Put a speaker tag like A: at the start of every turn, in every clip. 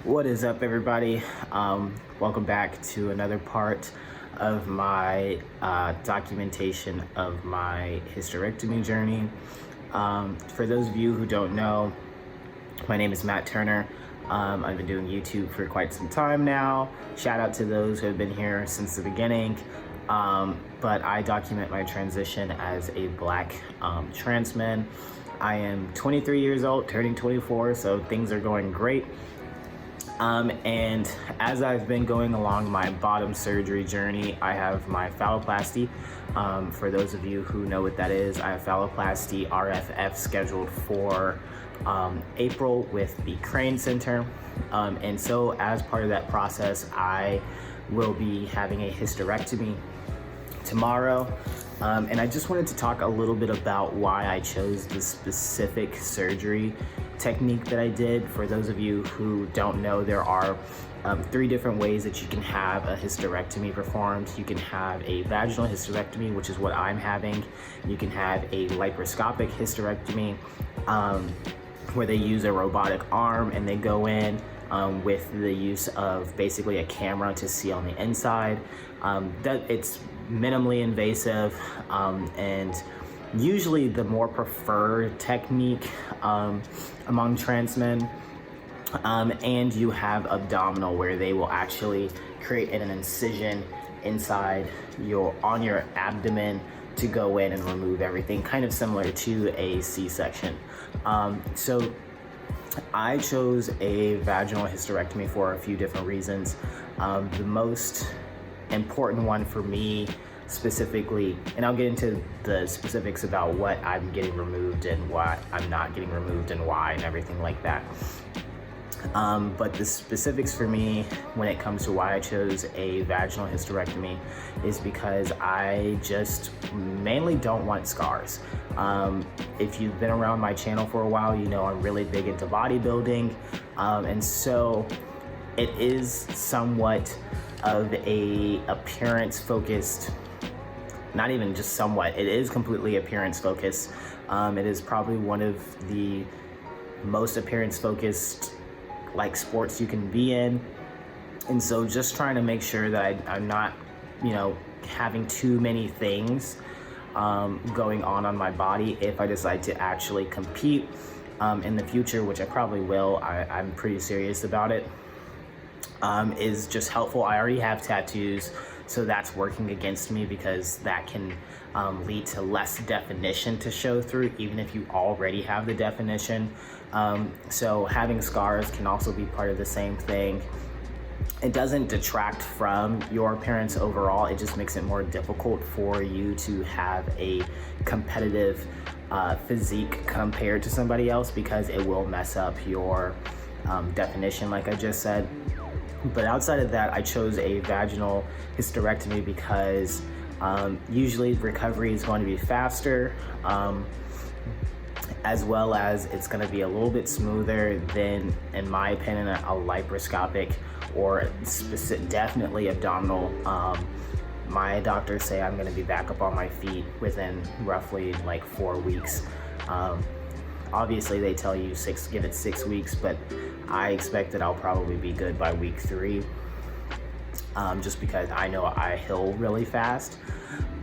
A: What is up, everybody? Welcome back to another part of my documentation of my hysterectomy journey. For those of you who don't know, my name is Matt Turner. I've been doing YouTube for quite some time now. Shout out to those who have been here since the beginning. But I document my transition as a Black trans man. I am 23 years old, turning 24, so things are going great. And as I've been going along my bottom surgery journey, I have my phalloplasty. For those of you who know what that is, I have phalloplasty RFF scheduled for April with the Crane Center. And so as part of that process, I will be having a hysterectomy tomorrow. And I just wanted to talk a little bit about why I chose the specific surgery technique that I did. For those of you who don't know, there are 3 different ways that you can have a hysterectomy performed. You can have a vaginal hysterectomy, which is what I'm having. You can have a laparoscopic hysterectomy, where they use a robotic arm and they go in with the use of basically a camera to see on the inside. That it's minimally invasive, and usually the more preferred technique among trans men. And you have abdominal, where they will actually create an incision inside on your abdomen to go in and remove everything, kind of similar to a C-section. So I chose a vaginal hysterectomy for a few different reasons. The most important one for me specifically, and I'll get into the specifics about what I'm getting removed and what I'm not getting removed and why and everything like that. But the specifics for me when it comes to why I chose a vaginal hysterectomy is because I just mainly don't want scars. If you've been around my channel for a while, you know I'm really big into bodybuilding. And so it is somewhat of a appearance focused, not even just somewhat, it is completely appearance focused. It is probably one of the most appearance focused like sports you can be in. And so just trying to make sure that I'm not, having too many things going on my body if I decide to actually compete in the future, which I probably will. I'm pretty serious about it. Is just helpful. I already have tattoos, so that's working against me because that can lead to less definition to show through, even if you already have the definition. So having scars can also be part of the same thing. It doesn't detract from your appearance overall, it just makes it more difficult for you to have a competitive physique compared to somebody else, because it will mess up your definition, like I just said. But outside of that, I chose a vaginal hysterectomy because usually recovery is going to be faster, as well as it's going to be a little bit smoother than, in my opinion, a laparoscopic or definitely abdominal. My doctors say I'm going to be back up on my feet within roughly like 4 weeks. Obviously they tell you give it 6 weeks, but I expect that I'll probably be good by week 3, just because I know I heal really fast.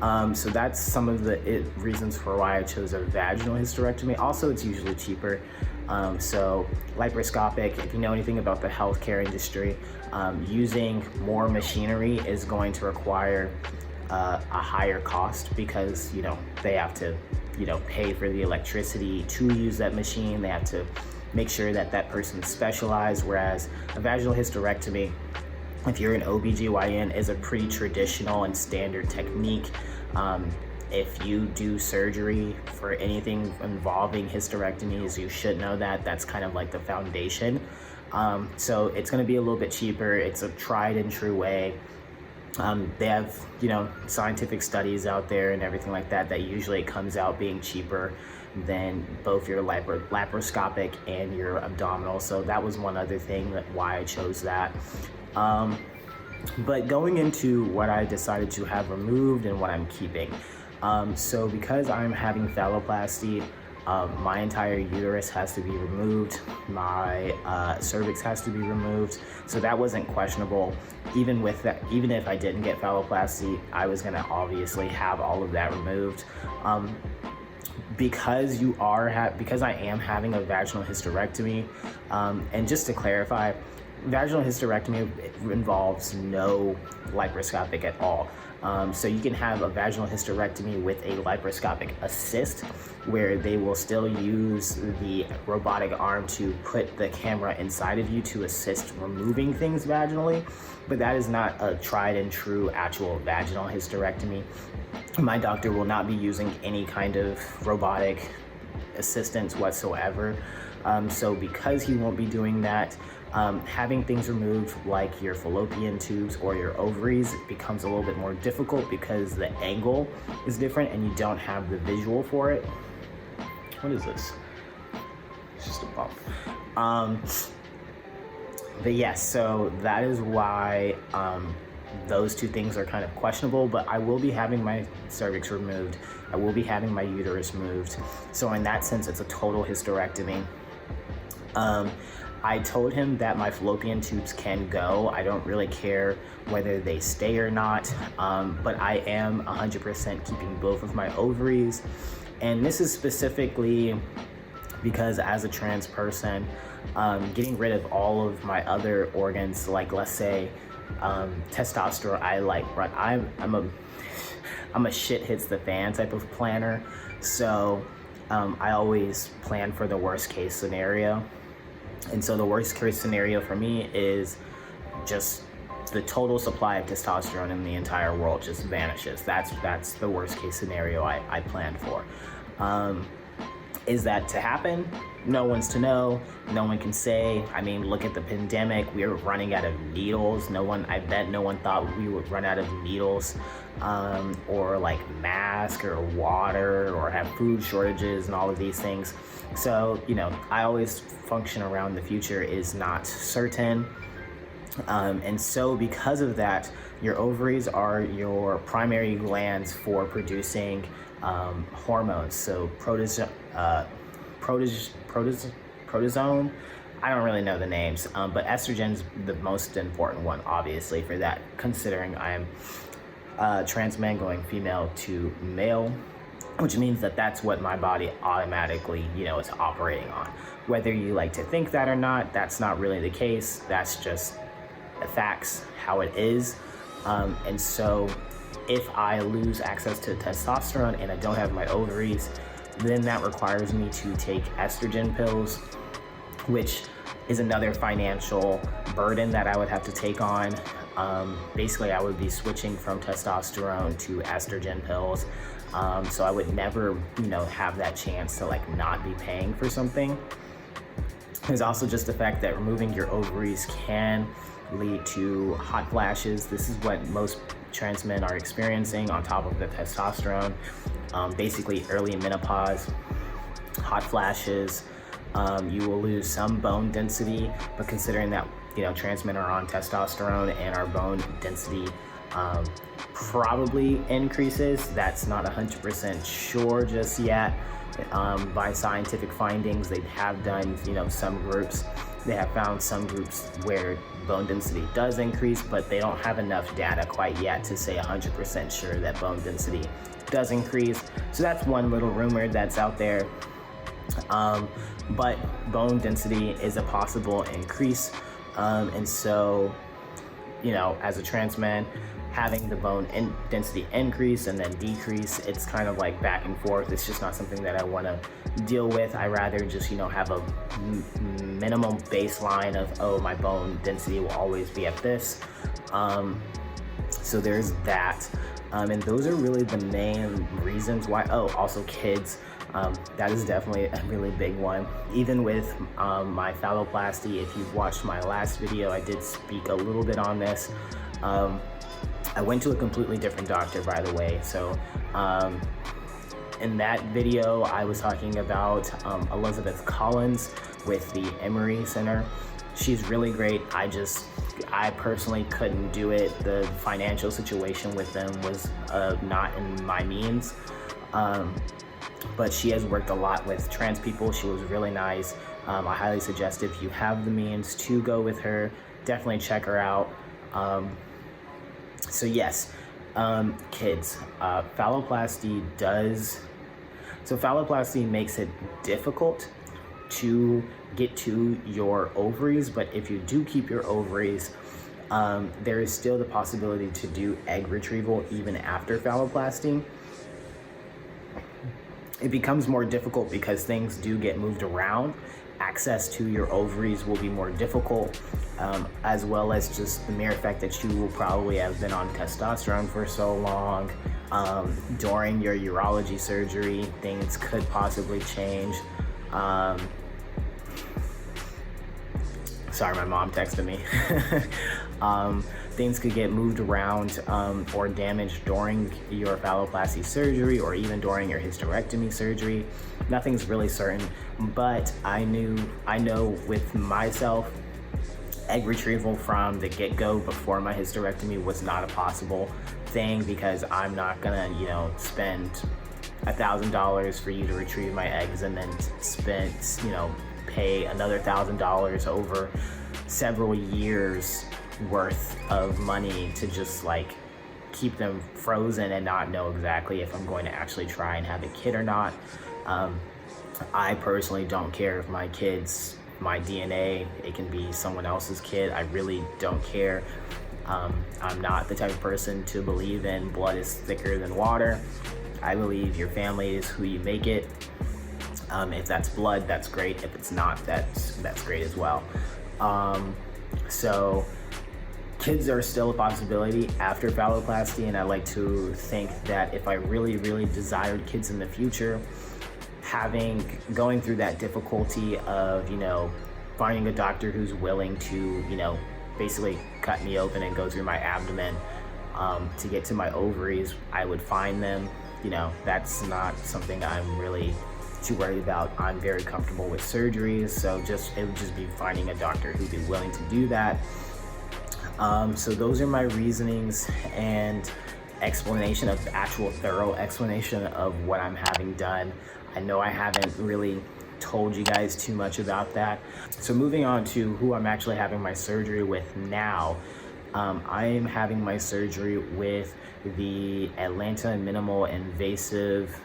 A: So that's some of the reasons for why I chose a vaginal hysterectomy. Also, it's usually cheaper. So laparoscopic, if you know anything about the healthcare industry, using more machinery is going to require a higher cost, because they have to pay for the electricity to use that machine. They have to make sure that that person's specialized, whereas a vaginal hysterectomy, if you're an OBGYN, is a pretty traditional and standard technique. If you do surgery for anything involving hysterectomies, you should know that that's kind of like the foundation. So it's going to be a little bit cheaper. It's a tried and true way. They have, scientific studies out there and everything like that, that usually comes out being cheaper than both your laparoscopic and your abdominal. So that was one other thing why I chose that. But going into what I decided to have removed and what I'm keeping. So because I'm having phalloplasty, My entire uterus has to be removed. My cervix has to be removed. So that wasn't questionable. Even with that, even if I didn't get phalloplasty, I was gonna obviously have all of that removed. Because I am having a vaginal hysterectomy, and just to clarify, vaginal hysterectomy involves no laparoscopic at all. So you can have a vaginal hysterectomy with a laparoscopic assist, where they will still use the robotic arm to put the camera inside of you to assist removing things vaginally, but that is not a tried and true actual vaginal hysterectomy. My doctor will not be using any kind of robotic assistance whatsoever. So because he won't be doing that, having things removed like your fallopian tubes or your ovaries becomes a little bit more difficult because the angle is different and you don't have the visual for it. What is this? It's just a bump. But yes, so that is why those two things are kind of questionable, but I will be having my cervix removed. I will be having my uterus moved. So in that sense, it's a total hysterectomy. I told him that my fallopian tubes can go. I don't really care whether they stay or not, but I am 100% keeping both of my ovaries. And this is specifically because as a trans person, getting rid of all of my other organs, like let's say testosterone, I'm a shit hits the fan type of planner. So I always plan for the worst case scenario. And so the worst case scenario for me is just the total supply of testosterone in the entire world just vanishes. That's the worst case scenario I planned for. Is that to happen? No one's to know. No one can say. I mean, look at the pandemic. We were running out of needles. I bet no one thought we would run out of needles, or like masks or water, or have food shortages and all of these things. So, I always function around the future is not certain. And so because of that, your ovaries are your primary glands for producing hormones. So protozoan, I don't really know the names, but estrogen's the most important one, obviously, for that, considering I'm trans man going female to male, which means that that's what my body automatically, is operating on. Whether you like to think that or not, that's not really the case. That's just the facts, how it is. And so if I lose access to testosterone and I don't have my ovaries, then that requires me to take estrogen pills, which is another financial burden that I would have to take on. Basically, I would be switching from testosterone to estrogen pills. So I would never, have that chance to not be paying for something. There's also just the fact that removing your ovaries can lead to hot flashes. This is what most trans men are experiencing on top of the testosterone. Basically early menopause, hot flashes. You will lose some bone density, but considering that trans men are on testosterone and our bone density probably increases, that's not 100% sure just yet. By scientific findings, they have done some groups, they have found some groups where bone density does increase, but they don't have enough data quite yet to say 100% sure that bone density does increase. So that's one little rumor that's out there. But bone density is a possible increase. And so, as a trans man, having the bone density increase and then decrease, it's kind of like back and forth. It's just not something that I want to deal with. I rather just, have a minimum baseline of, oh, my bone density will always be at this. So there's that. And those are really the main reasons why. Oh, also kids. That is definitely a really big one. Even with my phalloplasty, if you've watched my last video, I did speak a little bit on this. I went to a completely different doctor, by the way. So in that video, I was talking about Elizabeth Collins with the Emory Center. She's really great. I personally couldn't do it. The financial situation with them was not in my means. but she has worked a lot with trans people. She was really nice. I highly suggest if you have the means to go with her, definitely check her out. So yes, kids, phalloplasty makes it difficult to get to your ovaries, but if you do keep your ovaries, there is still the possibility to do egg retrieval even after phalloplasty. It becomes more difficult because things do get moved around. Access to your ovaries will be more difficult, as well as just the mere fact that you will probably have been on testosterone for so long. During your urology surgery, things could possibly change. Sorry, my mom texted me. Things could get moved around or damaged during your phalloplasty surgery or even during your hysterectomy surgery. Nothing's really certain, but I know with myself, egg retrieval from the get-go before my hysterectomy was not a possible thing, because I'm not gonna, spend $1,000 for you to retrieve my eggs and then pay another $1,000 over several years worth of money to just keep them frozen and not know exactly if I'm going to actually try and have a kid or not. I personally don't care if my kid's my DNA, it can be someone else's kid. I really don't care. I'm not the type of person to believe in blood is thicker than water. I believe your family is who you make it. If that's blood, that's great. If it's not, that's great as well. So kids are still a possibility after phalloplasty, and I like to think that if I really, really desired kids in the future, going through that difficulty of, finding a doctor who's willing to, basically cut me open and go through my abdomen to get to my ovaries, I would find them. That's not something I'm really too worried about. I'm very comfortable with surgeries, so it would just be finding a doctor who'd be willing to do that. So those are my reasonings and thorough explanation of what I'm having done. I know I haven't really told you guys too much about that. So moving on to who I'm actually having my surgery with now. I am having my surgery with the Atlanta Minimal Invasive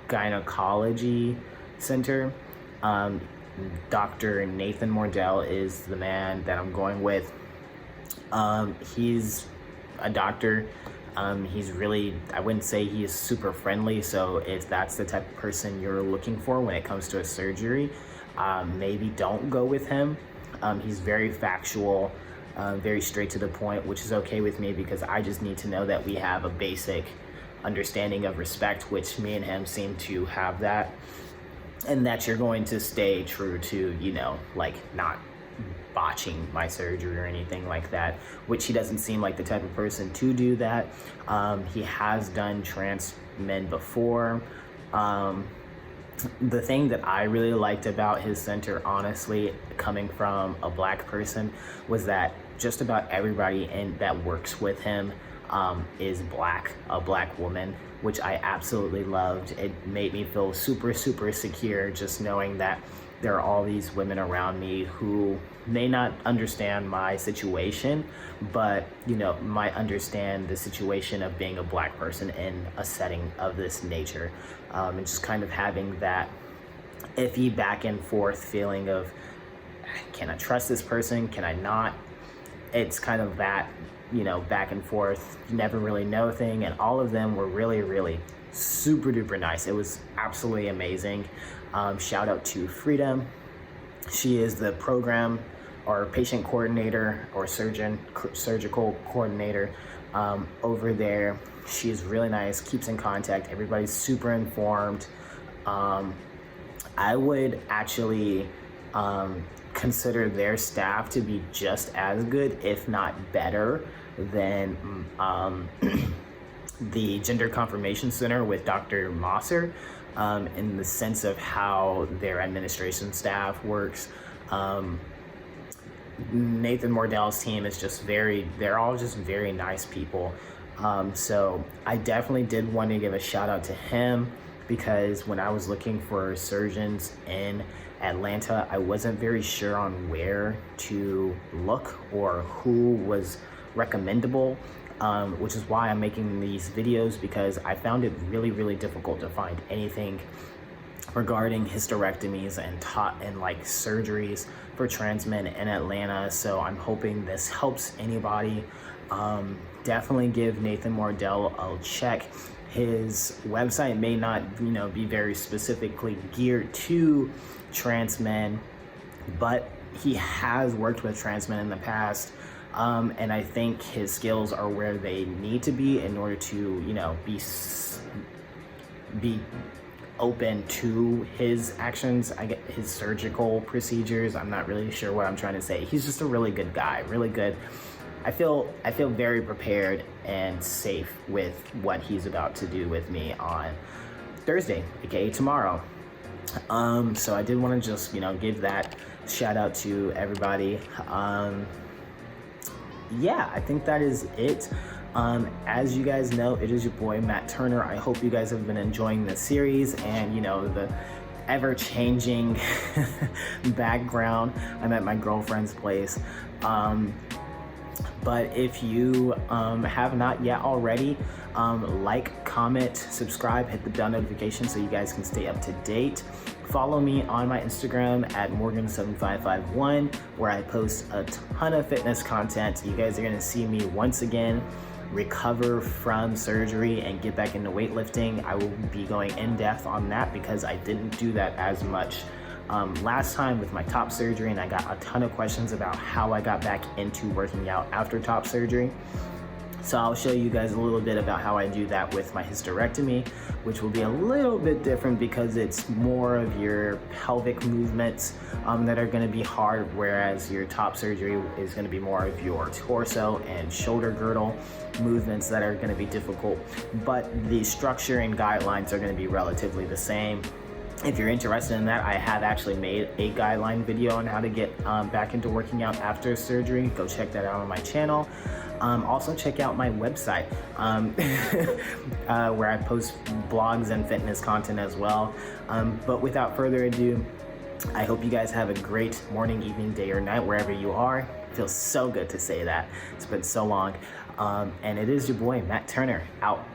A: Gynecology Center. Dr. Nathan Mordell is the man that I'm going with. He's a doctor. He's really, I wouldn't say he is super friendly, so if that's the type of person you're looking for when it comes to a surgery, maybe don't go with him. He's very factual, very straight to the point, which is okay with me because I just need to know that we have a basic understanding of respect, which me and him seem to have that, and that you're going to stay true to, not botching my surgery or anything like that, which he doesn't seem like the type of person to do that. He has done trans men before. The thing that I really liked about his center, honestly, coming from a black person, was that just about everybody that works with him is a black woman, which I absolutely loved. It made me feel super, super secure just knowing that there are all these women around me who may not understand my situation, but might understand the situation of being a black person in a setting of this nature, and just kind of having that iffy back and forth feeling of, can I trust this person, can I not? It's kind of that back and forth, you never really know thing, and all of them were really, really super duper nice. It was absolutely amazing. Shout out to Freedom. She is the program or patient coordinator or surgical coordinator over there. She is really nice, keeps in contact, everybody's super informed. I would actually consider their staff to be just as good, if not better, than the Gender Confirmation Center with Dr. Mosser, in the sense of how their administration staff works. Nathan Mordell's team is they're all just very nice people. So I definitely did want to give a shout out to him. because when I was looking for surgeons in Atlanta, I wasn't very sure on where to look or who was recommendable, which is why I'm making these videos, because I found it really difficult to find anything regarding hysterectomies and like surgeries for trans men in Atlanta. So I'm hoping this helps anybody. Definitely give Nathan Mordell a check. His website may not, be very specifically geared to trans men, but he has worked with trans men in the past. And I think his skills are where they need to be in order to, be open to his actions, his surgical procedures. I'm not really sure what I'm trying to say. He's just a really good guy, really good. I feel very prepared and safe with what he's about to do with me on Thursday, aka tomorrow. So I did want to just, give that shout out to everybody. Yeah, I think that is it. As you guys know, it is your boy Matt Turner. I hope you guys have been enjoying this series and the ever-changing background. I'm at my girlfriend's place. But if you have not yet already, like, comment, subscribe, hit the bell notification so you guys can stay up to date. Follow me on my Instagram at Morgan7551, where I post a ton of fitness content. You guys are gonna see me once again recover from surgery and get back into weightlifting. I will be going in depth on that because I didn't do that as much last time with my top surgery, and I got a ton of questions about how I got back into working out after top surgery. So I'll show you guys a little bit about how I do that with my hysterectomy, which will be a little bit different because it's more of your pelvic movements that are gonna be hard, whereas your top surgery is gonna be more of your torso and shoulder girdle movements that are gonna be difficult. But the structure and guidelines are gonna be relatively the same. If you're interested in that, I have actually made a guideline video on how to get back into working out after surgery. Go check that out on my channel. Also check out my website where I post blogs and fitness content as well. But without further ado, I hope you guys have a great morning, evening, day, or night, wherever you are. It feels so good to say that. It's been so long. And it is your boy, Matt Turner, out.